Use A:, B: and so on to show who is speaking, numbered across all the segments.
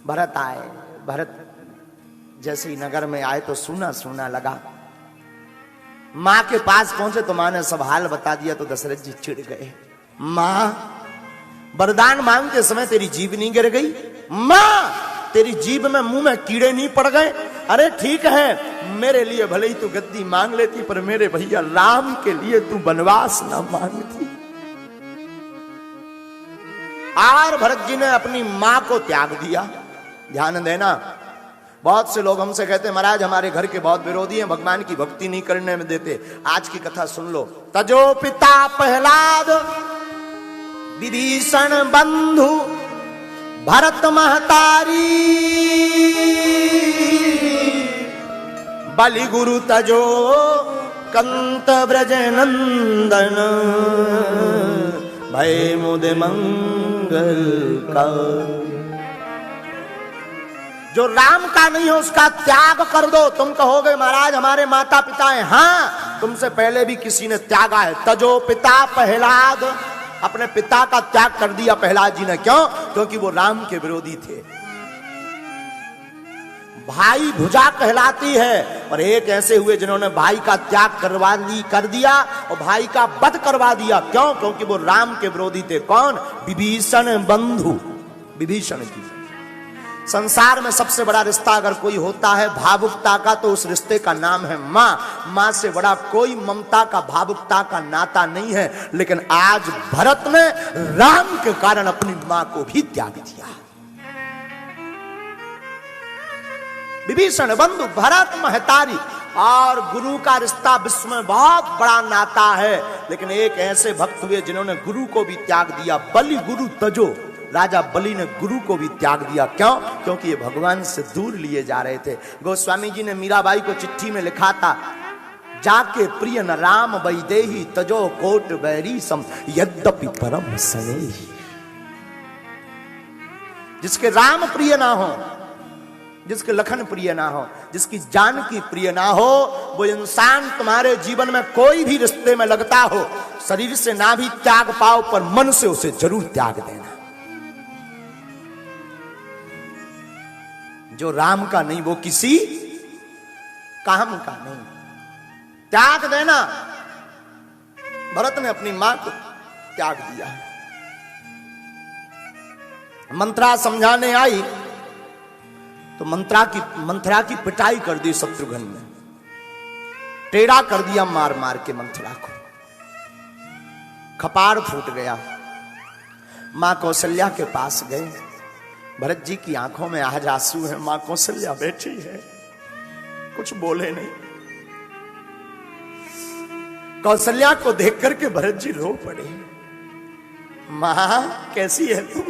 A: भरत आए। भरत जैसे ही नगर में आए तो सूना सूना लगा। मां के पास पहुंचे तो मां ने सब हाल बता दिया तो दशरथ जी चिढ़ गए। मां, वरदान मांगते समय तेरी जीभ नहीं गिर गई? मां, तेरी जीभ में मुंह में कीड़े नहीं पड़ गए? अरे ठीक है, मेरे लिए भले ही तू गद्दी मांग लेती, पर मेरे भैया राम के लिए तू वनवास ना मांगती। और भरत जी ने अपनी मां को त्याग दिया। ध्यान देना, बहुत से लोग हमसे कहते हैं महाराज हमारे घर के बहुत विरोधी हैं, भगवान की भक्ति नहीं करने में देते। आज की कथा सुन लो। तजो पिता प्रहलाद विभीषण बंधु भरत महतारी, बलि गुरु तजो कंत ब्रज नंदन, भय मुद मंगल का। जो राम का नहीं हो उसका त्याग कर दो। तुम कहोगे महाराज हमारे माता पिता हैं, हाँ तुमसे पहले भी किसी ने त्यागा है। तजो पिता प्रहलाद, अपने पिता का त्याग कर दिया प्रहलाद जी ने। क्यों? क्योंकि वो राम के विरोधी थे। भाई भुजा कहलाती है, और एक ऐसे हुए जिन्होंने भाई का त्याग कर दिया और भाई का वध करवा दिया। क्यों? क्योंकि वो राम के विरोधी थे। कौन? विभीषण बंधु, विभीषण जी। संसार में सबसे बड़ा रिश्ता अगर कोई होता है भावुकता का, तो उस रिश्ते का नाम है मां। मां से बड़ा कोई ममता का, भावुकता का नाता नहीं है। लेकिन आज भरत ने राम के कारण अपनी मां को भी त्याग दिया। विभीषण बंधु भरत महतारी। और गुरु का रिश्ता विश्व में बहुत बड़ा नाता है, लेकिन एक ऐसे भक्त हुए जिन्होंने गुरु को भी त्याग दिया। बलि गुरु तजो, राजा बलि ने गुरु को भी त्याग दिया। क्यों? क्योंकि ये भगवान से दूर लिए जा रहे थे। गोस्वामी जी ने मीराबाई को चिट्ठी में लिखा था, जाके प्रिय न राम वैदेही, तजो कोट बैरी सम, यद्यपि परम स्नेही। जिसके राम प्रिय ना हो, जिसके लखन प्रिय ना हो, जिसकी जानकी प्रिय ना हो, वो इंसान तुम्हारे जीवन में कोई भी रिश्ते में लगता हो, शरीर से ना भी त्याग पाओ पर मन से उसे जरूर त्याग देना। जो राम का नहीं वो किसी काम का नहीं, त्याग देना। भरत ने अपनी मां को त्याग दिया है। मंत्रा समझाने आई तो मंत्रा की पिटाई कर दी शत्रुघ्न ने, टेढ़ा कर दिया मार मार के मंत्रा को, कपाड़ फूट गया। मां कौशल्या के पास गए। भरत जी की आंखों में आज आंसू है। मां कौशल्या बैठी है, कुछ बोले नहीं। कौशल्या को देख करके भरत जी रो पड़े। मां कैसी है तू?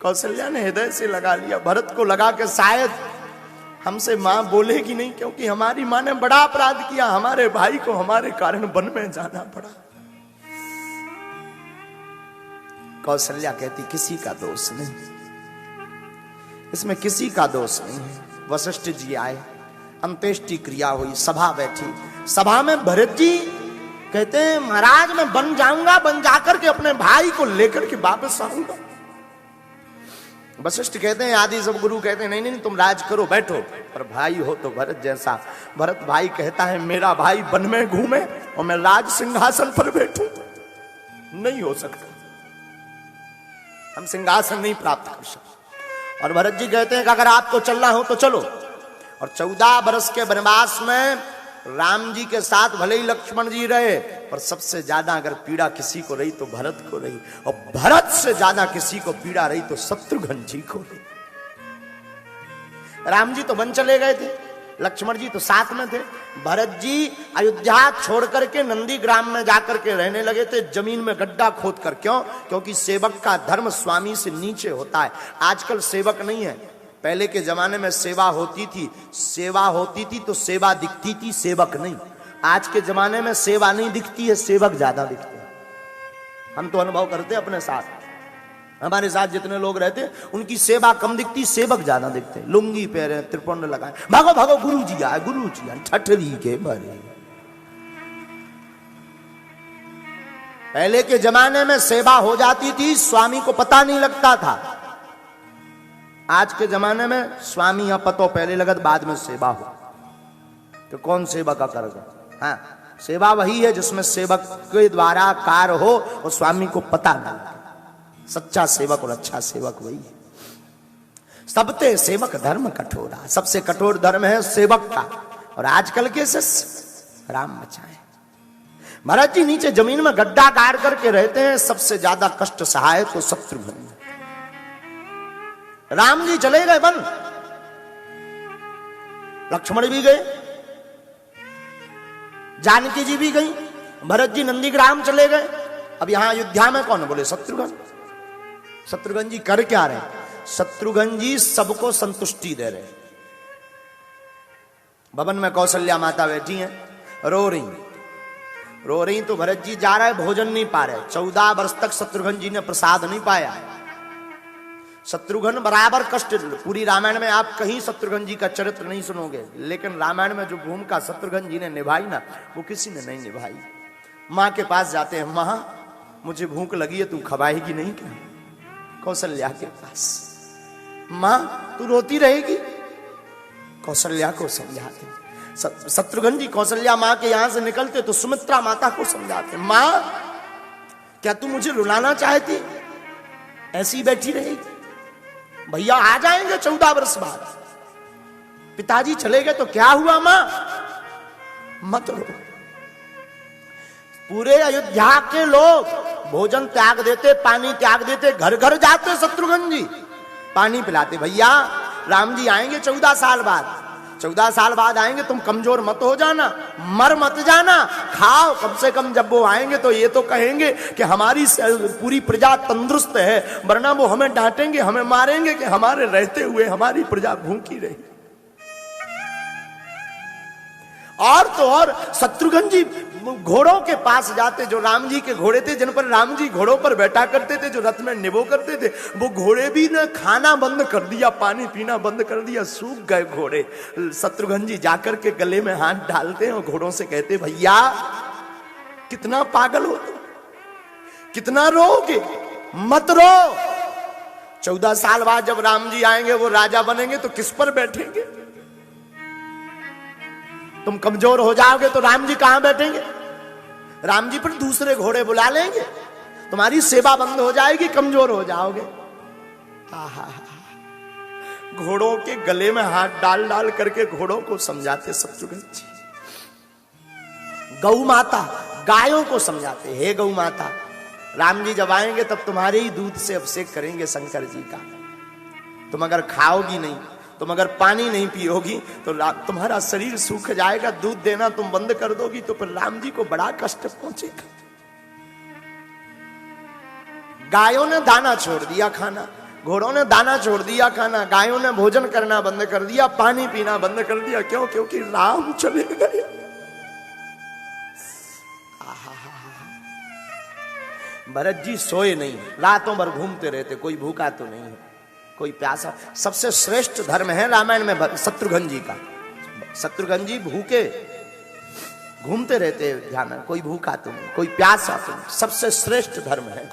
A: कौशल्या ने हृदय से लगा लिया। भरत को लगा कि शायद हमसे मां बोलेगी नहीं, क्योंकि हमारी मां ने बड़ा अपराध किया, हमारे भाई को हमारे कारण वन में जाना पड़ा। कौशल्या कहती किसी का दोष नहीं, इसमें किसी का दोष नहीं है। वशिष्ठ जी आए, अंत्येष्टि क्रिया हुई, सभा बैठी। सभा में भरत जी कहते हैं महाराज मैं बन जाऊंगा, बन जाकर के अपने भाई को लेकर के वापस आऊंगा। वशिष्ठ कहते हैं, आदि सब गुरु कहते हैं नहीं नहीं तुम राज करो, बैठो, पर भाई हो तो भरत जैसा। भरत भाई कहता है मेरा भाई वन में घूमे और मैं राज सिंहासन पर बैठूं, नहीं हो सकता, हम सिंहासन नहीं प्राप्त कर सकते। और भरत जी कहते हैं कि अगर आपको चलना हो तो चलो। और 14 वर्ष के वनवास में राम जी के साथ भले ही लक्ष्मण जी रहे, पर सबसे ज्यादा अगर पीड़ा किसी को रही तो भरत को रही, और भरत से ज्यादा किसी को पीड़ा रही तो शत्रुघ्न जी को रही। राम जी तो वन चले गए थे, लक्ष्मण जी तो साथ में थे। भरत जी अयोध्या छोड़ करके नंदी ग्राम में जाकर के रहने लगे थे, जमीन में गड्ढा खोद कर। क्यों? क्योंकि सेवक का धर्म स्वामी से नीचे होता है। आजकल सेवक नहीं है, पहले के जमाने में सेवा होती थी, तो सेवा दिखती थी, सेवक नहीं। आज के जमाने में सेवा नहीं दिखती है, सेवक ज्यादा दिखते हैं। हम तो अनुभव करते हैं अपने साथ, हमारे साथ जितने लोग रहते हैं उनकी सेवा कम दिखती, सेवक ज्यादा दिखते हैं। लुंगी पहने, त्रिपुंड लगाए, भागो भागो गुरु जी आए, गुरु जी आए, ठठरी के भरे। पहले के जमाने में सेवा हो जाती थी, स्वामी को पता नहीं लगता था। आज के जमाने में स्वामी या पतो पहले लगत बाद में सेवा हो, तो कौन सेवा का करेगा? हाँ, सेवा वही है जिसमें सेवक के द्वारा कार्य हो और स्वामी को पता ना लगे। सच्चा सेवक और अच्छा सेवक वही है। सबते सेवक धर्म कठोरा, सबसे कठोर धर्म है सेवक का। और आजकल के शिष्य राम बचाए। महाराज जी नीचे जमीन में गड्ढा गाड़ करके रहते हैं। सबसे ज्यादा कष्ट सहाय तो शत्रुघ्न। राम जी चले गए वन, लक्ष्मण भी गए, जानकी जी भी गई, भरत जी नंदीग्राम चले गए। अब यहां अयोध्या में कौन बोले? शत्रुघ्न। शत्रुघ्न जी कर क्या रहे? शत्रुघ्न जी सबको संतुष्टि दे रहे। भवन में कौशल्या माता बैठी हैं, रो रही तो भरत जी जा रहे, भोजन नहीं पा रहे। 14 वर्ष तक शत्रुघ्न जी ने प्रसाद नहीं पाया। शत्रुघ्न बराबर कष्ट। पूरी रामायण में आप कहीं शत्रुघ्न जी का चरित्र नहीं सुनोगे, लेकिन रामायण में जो भूमिका शत्रुघ्न जी ने निभाई ना, वो किसी ने नहीं निभाई। माँ के पास जाते हैं, माँ मुझे भूख लगी है, तू खवाएगी नहीं क्या? कौशल्या के पास, माँ तू रोती रहेगी? कौशल्या को समझाते। शत्रुघ्न जी कौशल्या माँ के यहां से निकलते तो सुमित्रा माता को समझाते, माँ क्या तू मुझे रुलाना चाहती? ऐसी बैठी रहेगी? भैया आ जाएंगे 14 वर्ष बाद। पिताजी चले गए तो क्या हुआ मां? मत रो। पूरे अयोध्या के लोग भोजन त्याग देते, पानी त्याग देते, घर घर जाते शत्रुघ्न जी, पानी पिलाते। भैया राम जी आएंगे 14 साल बाद, 14 साल बाद आएंगे, तुम कमजोर मत हो जाना, मर मत जाना, खाओ। कम से कम जब वो आएंगे तो ये तो कहेंगे कि हमारी पूरी प्रजा तंदुरुस्त है, वरना वो हमें डांटेंगे, हमें मारेंगे कि हमारे रहते हुए हमारी प्रजा भूखी रही। और तो और शत्रुघ्न जी घोड़ों के पास जाते, जो राम जी के घोड़े थे, जिन पर राम जी घोड़ों पर बैठा करते थे, जो रथ में निभो करते थे, वो घोड़े भी ने खाना बंद कर दिया, पानी पीना बंद कर दिया, सूख गए घोड़े। शत्रुघ्न जी जाकर के गले में हाथ डालते हैं और घोड़ों से कहते, भैया कितना पागल हो तुम, कितना रोगे, मत रो। 14 साल बाद जब राम जी आएंगे, वो राजा बनेंगे तो किस पर बैठेंगे? तुम कमजोर हो जाओगे तो राम जी कहां बैठेंगे? राम जी पर दूसरे घोड़े बुला लेंगे, तुम्हारी सेवा बंद हो जाएगी, कमजोर हो जाओगे। घोड़ों के गले में हाथ डाल डाल करके घोड़ों को समझाते शत्रुघ्न जी। गौ माता गायों को समझाते, हे गौ माता, राम जी जब आएंगे तब तुम्हारे ही दूध से अभिषेक करेंगे शंकर जी का। तुम अगर खाओगी नहीं, तुम अगर पानी नहीं पियोगी तो तुम्हारा शरीर सूख जाएगा, दूध देना तुम बंद कर दोगी तो फिर राम जी को बड़ा कष्ट पहुंचेगा। गायों ने दाना छोड़ दिया खाना, घोड़ों ने दाना छोड़ दिया खाना, गायों ने भोजन करना बंद कर दिया, पानी पीना बंद कर दिया। क्यों? क्योंकि राम चले गए। भरत जी सोए नहीं, रातों भर घूमते रहते, कोई भूखा तो नहीं है, कोई प्यासा। सबसे श्रेष्ठ धर्म है रामायण में शत्रुघ्न जी का। शत्रुघ्न जी भूखे घूमते रहते हैं ध्यान, कोई भूखा तो नहीं, कोई प्यासा तो नहीं। सबसे श्रेष्ठ धर्म है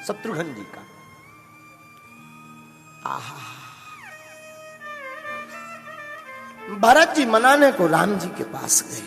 A: शत्रुघ्न जी का। भरत जी मनाने को राम जी के पास गए।